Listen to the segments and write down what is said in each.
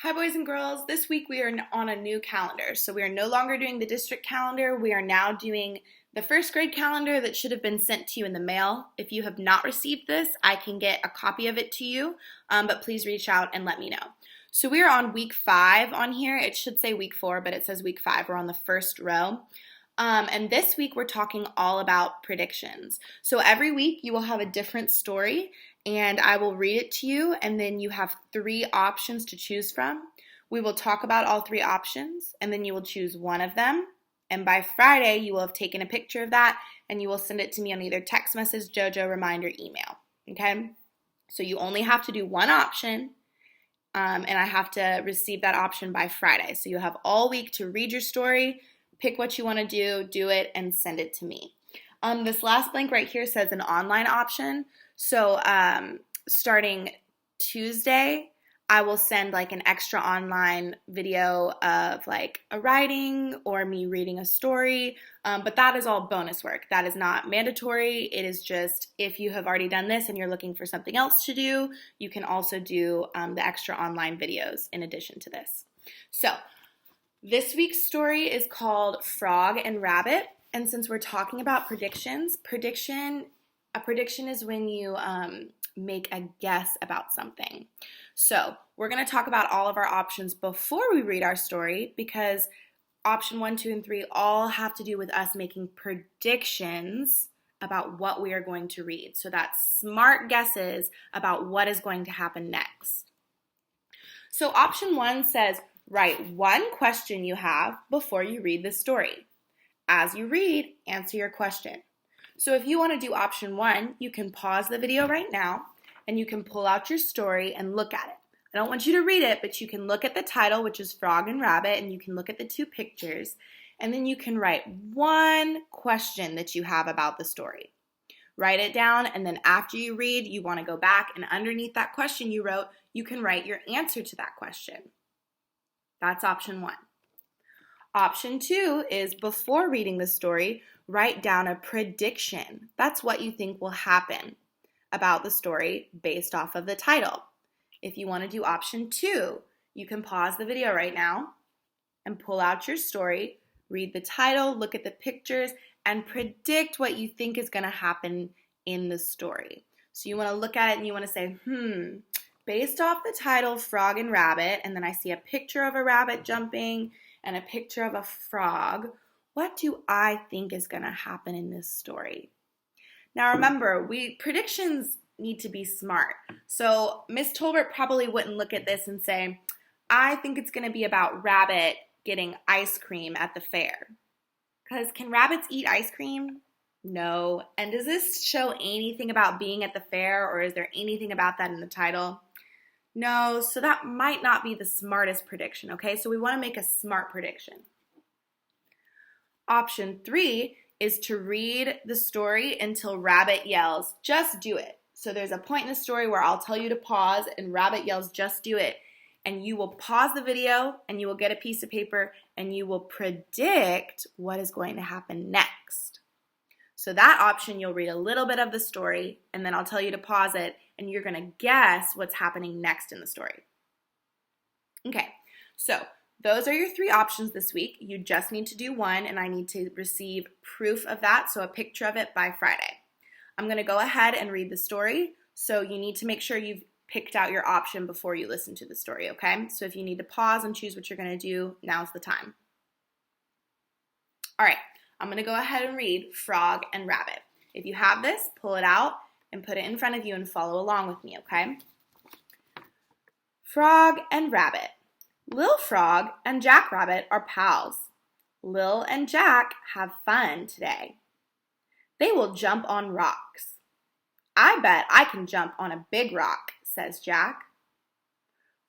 Hi boys and girls, this week we are on a new calendar. So we are no longer doing the district calendar, we are now doing the first grade calendar that should have been sent to you in the mail. If you have not received this, I can get a copy of it to you, but please reach out and let me know. So we are on week 5 on here. It should say week 4, but it says week 5. We're on the first row. And this week we're talking all about predictions. So every week you will have a different story and I will read it to you and then you have 3 options to choose from. We will talk about all 3 options and then you will choose one of them. And by Friday you will have taken a picture of that and you will send it to me on either text message, JoJo, reminder, email. Okay? So you only have to do one option and I have to receive that option by Friday. So you have all week to read your story, pick what you want to do it, and send it to me. This last blank right here says an online option. So starting Tuesday, I will send like an extra online video of like a writing or me reading a story. But that is all bonus work. That is not mandatory. It is just if you have already done this and you're looking for something else to do, you can also do the extra online videos in addition to this. So this week's story is called Frog and Rabbit, and since we're talking about predictions, a prediction is when you make a guess about something. So we're going to talk about all of our options before we read our story because option 1, 2, and 3 all have to do with us making predictions about what we are going to read. So that's smart guesses about what is going to happen next. So option 1 says, write one question you have before you read the story. As you read, answer your question. So if you want to do option 1, you can pause the video right now and you can pull out your story and look at it. I don't want you to read it, but you can look at the title, which is Frog and Rabbit, and you can look at the 2 pictures, and then you can write one question that you have about the story. Write it down, and then after you read, you want to go back, and underneath that question you wrote, you can write your answer to that question. That's option 1. Option 2 is before reading the story, write down a prediction. That's what you think will happen about the story based off of the title. If you want to do option 2, you can pause the video right now and pull out your story, read the title, look at the pictures, and predict what you think is going to happen in the story. So you want to look at it and you want to say, based off the title, Frog and Rabbit, and then I see a picture of a rabbit jumping and a picture of a frog, what do I think is going to happen in this story? Now remember, predictions need to be smart. So Miss Tolbert probably wouldn't look at this and say, I think it's going to be about Rabbit getting ice cream at the fair. Because can rabbits eat ice cream? No. And does this show anything about being at the fair, or is there anything about that in the title? No, so that might not be the smartest prediction, okay? So we want to make a smart prediction. Option 3 is to read the story until Rabbit yells, just do it. So there's a point in the story where I'll tell you to pause and Rabbit yells, just do it. And you will pause the video and you will get a piece of paper and you will predict what is going to happen next. So that option, you'll read a little bit of the story and then I'll tell you to pause it and you're going to guess what's happening next in the story. Okay, so those are your 3 options this week. You just need to do one and I need to receive proof of that, so a picture of it by Friday. I'm going to go ahead and read the story, so you need to make sure you've picked out your option before you listen to the story, okay? So if you need to pause and choose what you're going to do, now's the time. All right, I'm going to go ahead and read Frog and Rabbit. If you have this, pull it out and put it in front of you and follow along with me, okay? Frog and Rabbit. Lil Frog and Jack Rabbit are pals. Lil and Jack have fun today. They will jump on rocks. I bet I can jump on a big rock, says Jack.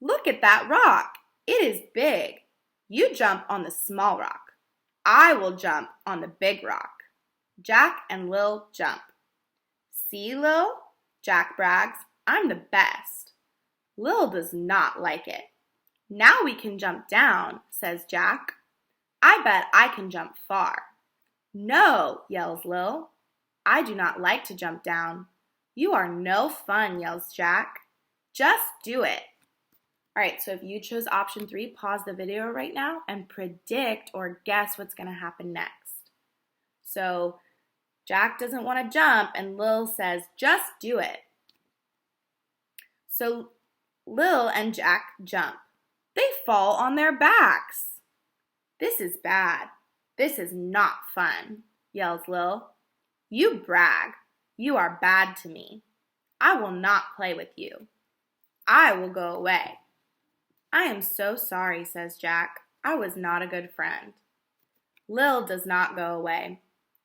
Look at that rock. It is big. You jump on the small rock. I will jump on the big rock. Jack and Lil jump. See, Lil? Jack brags. I'm the best. Lil does not like it. Now we can jump down, says Jack. I bet I can jump far. No, yells Lil. I do not like to jump down. You are no fun, yells Jack. Just do it. All right, so if you chose option 3, pause the video right now and predict or guess what's going to happen next. So Jack doesn't want to jump, and Lil says, just do it. So Lil and Jack jump. They fall on their backs. This is bad. This is not fun, yells Lil. You brag. You are bad to me. I will not play with you. I will go away. I am so sorry, says Jack. I was not a good friend. Lil does not go away.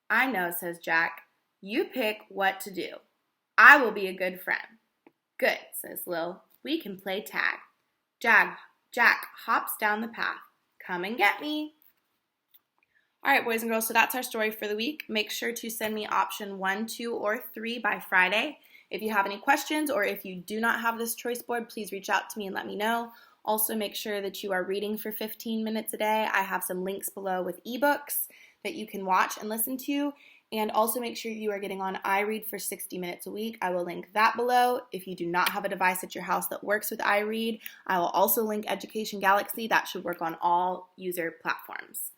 I know, says Jack. You pick what to do. I will be a good friend. Good, says Lil. We can play tag. Jack hops down the path. Come and get me. All right, boys and girls, so that's our story for the week. Make sure to send me option 1, 2, or 3 by Friday. If you have any questions or if you do not have this choice board, please reach out to me and let me know. Also, make sure that you are reading for 15 minutes a day. I have some links below with ebooks that you can watch and listen to. And also make sure you are getting on IRead for 60 minutes a week. I will link that below. If you do not have a device at your house that works with IRead, I will also link Education Galaxy. That should work on all user platforms.